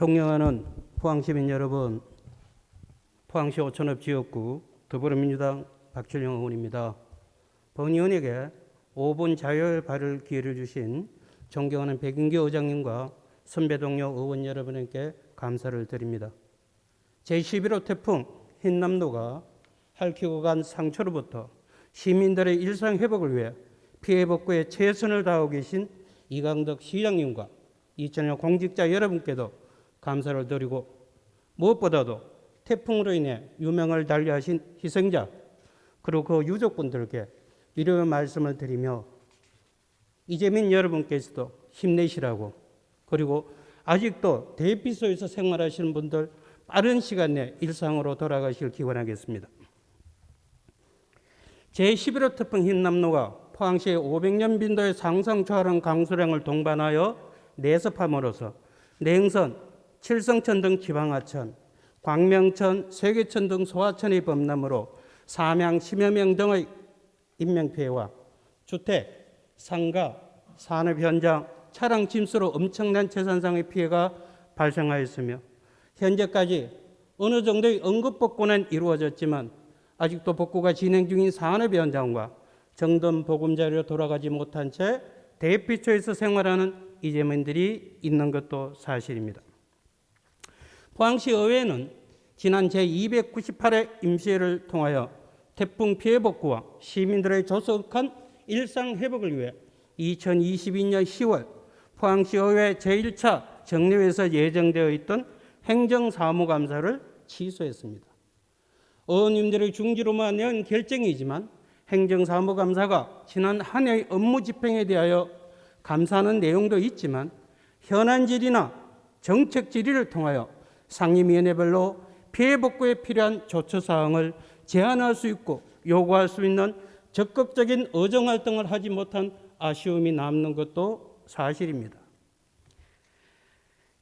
존경하는 포항시민 여러분, 포항시 오천읍 지역구 더불어민주당 박철영 의원입니다. 본 의원에게 5분 자율 발언 기회를 주신 존경하는 백인규 의장님과 선배 동료 의원 여러분에게 감사를 드립니다. 제11호 태풍 흰남노가 핥히고 간 상처로부터 시민들의 일상 회복을 위해 피해 복구에 최선을 다하고 계신 이강덕 시장님과 이천여 공직자 여러분께도 감사를 드리고, 무엇보다도 태풍으로 인해 유명을 달리하신 희생자 그리고 그 유족분들께 위로의 말씀을 드리며, 이재민 여러분께서도 힘내시라고, 그리고 아직도 대피소에서 생활하시는 분들 빠른 시간 내에 일상으로 돌아가시길 기원하겠습니다. 제11호 태풍 흰남노가 포항시의 500년 빈도의 상상 초월한 강수량을 동반하여 내습함으로써 냉선, 칠성천 등 지방하천, 광명천, 세계천 등 소하천의 범람으로 사망 10여 명 등의 인명피해와 주택, 상가, 산업 현장, 차량 침수로 엄청난 재산상의 피해가 발생하였으며, 현재까지 어느 정도의 응급복구는 이루어졌지만 아직도 복구가 진행 중인 산업 현장과 정돈 보금자리로 돌아가지 못한 채 대피소에서 생활하는 이재민들이 있는 것도 사실입니다. 포항시 의회는 지난 제298회 임시회를 통하여 태풍 피해 복구와 시민들의 조속한 일상 회복을 위해 2022년 10월 포항시 의회 제1차 정례회에서 예정되어 있던 행정사무감사를 취소했습니다. 의원님들의 중지로만 낸 결정이지만 행정사무감사가 지난 한 해의 업무 집행에 대하여 감사하는 내용도 있지만, 현안 질의나 정책 질의를 통하여 상임위원회별로 피해 복구에 필요한 조처사항을 제안할 수 있고 요구할 수 있는 적극적인 의정활동을 하지 못한 아쉬움이 남는 것도 사실입니다.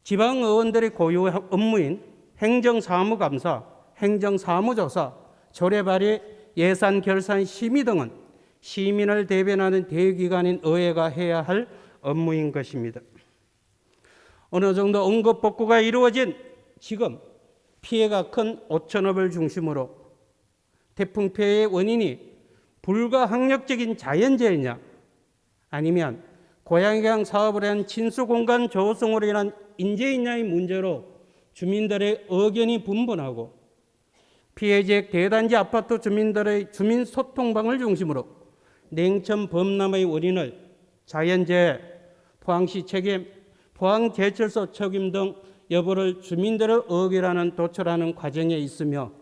지방의원들의 고유 업무인 행정사무감사, 행정사무조사, 조례발의 예산 결산 심의 등은 시민을 대변하는 대기관인 의회가 해야 할 업무인 것입니다. 어느 정도 응급복구가 이루어진 지금 피해가 큰 오천읍을 중심으로 태풍 피해의 원인이 불가항력적인 자연재해냐, 아니면 고양이강 사업을 한 친수공간 조성으로 인한 인재인냐의 문제로 주민들의 의견이 분분하고, 피해 지역 대단지 아파트 주민들의 주민소통방을 중심으로 냉천 범람의 원인을 자연재해, 포항시 책임, 포항제철소 책임 등 여부를 주민들의 의견을 도출하는 과정에 있으며,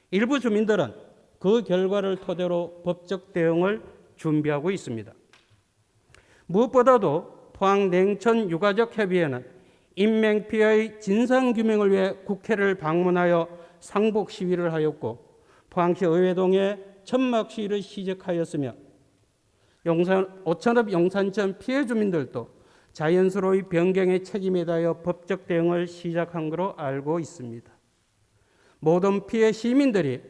일부 주민들은 그 결과를 토대로 법적 대응을 준비하고 있습니다. 무엇보다도 포항 냉천 유가족 협의회는 인명피해의 진상규명을 위해 국회를 방문하여 상복 시위를 하였고, 포항시 의회동에 천막 시위를 시작하였으며, 오천읍 용산천 피해 주민들도 자연스러운 변경의 책임에 대하여 법적 대응을 시작한 것으로 알고 있습니다. 모든 피해 시민들이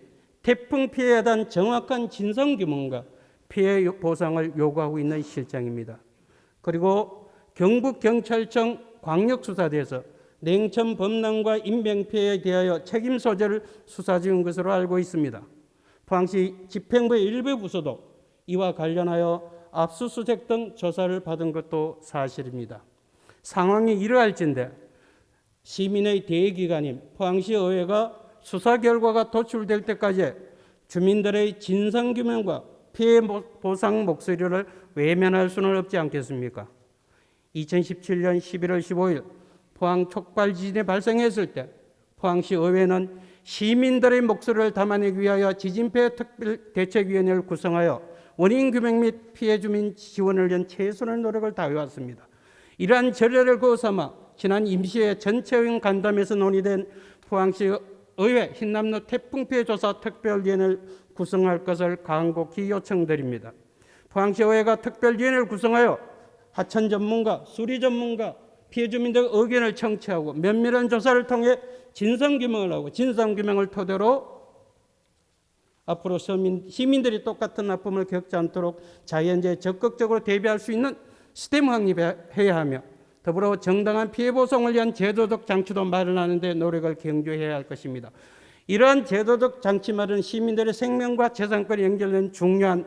태풍 피해에 대한 정확한 진상규명과 피해 보상을 요구하고 있는 실정입니다. 그리고 경북경찰청 광역수사대에서 냉천 범람과 인명피해에 대하여 책임 소재를 수사 중인 것으로 알고 있습니다. 포항시 집행부의 일부 부서도 이와 관련하여 압수수색 등 조사를 받은 것도 사실입니다. 상황이 이러할진데 시민의 대기관인 포항시 의회가 수사 결과가 도출될 때까지 주민들의 진상규명과 피해 보상 목소리를 외면할 수는 없지 않겠습니까? 2017년 11월 15일 포항 촉발 지진이 발생했을 때 포항시 의회는 시민들의 목소리를 담아내기 위하여 지진피해 특별대책위원회를 구성하여 원인 규명 및 피해 주민 지원을 위한 최선의 노력을 다해왔습니다. 이러한 전례를 거삼아 지난 임시회 전체 의원 간담회에서 논의된 포항시 의회 흰남노 태풍 피해 조사 특별위원회를 구성할 것을 간곡히 요청드립니다. 포항시 의회가 특별위원회를 구성하여 하천 전문가, 수리 전문가, 피해 주민들의 의견을 청취하고 면밀한 조사를 통해 진상규명을 하고, 진상규명을 토대로 앞으로 시민들이 똑같은 아픔을 겪지 않도록 자연재해에 적극적으로 대비할 수 있는 시스템 확립해야 하며, 더불어 정당한 피해 보상을 위한 제도적 장치도 마련하는 데 노력을 경주해야 할 것입니다. 이러한 제도적 장치 마련은 시민들의 생명과 재산권이 연결된 중요한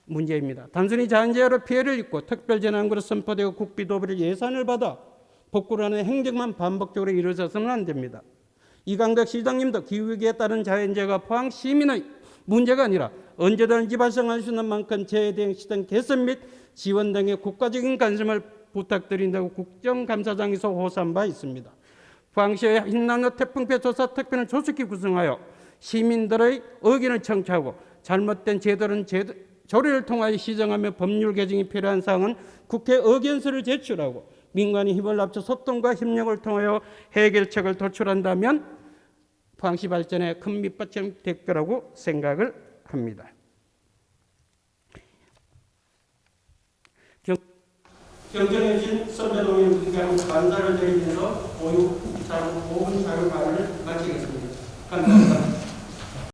문제입니다. 단순히 자연재해로 피해를 입고 특별재난으로 선포되고 국비도비를 예산을 받아 복구를 하는 행정만 반복적으로 이루어져서는 안 됩니다. 이강덕 시장님도 기후위기에 따른 자연재해가 포항 시민의 문제가 아니라 언제든지 발생할 수 있는 만큼 재해 대응 시스템 개선 및 지원 등의 국가적인 관심을 부탁드린다고 국정감사장에서 호소한 바 있습니다. 포항시의 흰남노 태풍 피해 조사 특별을 조직히 구성하여 시민들의 의견을 청취하고 잘못된 제도는 조례를 통하여 시정하며 법률 개정이 필요한 사항은 국회 의견서를 제출하고 민간의 힘을 합쳐 소통과 협력을 통하여 해결책을 도출한다면 포항시 발전에 큰 밑받침이 될 거라고 생각을 합니다. 경정해주신 선배동의 의견 감사를 드리면서 5분 자료 발언을 마치겠습니다. 감사합니다.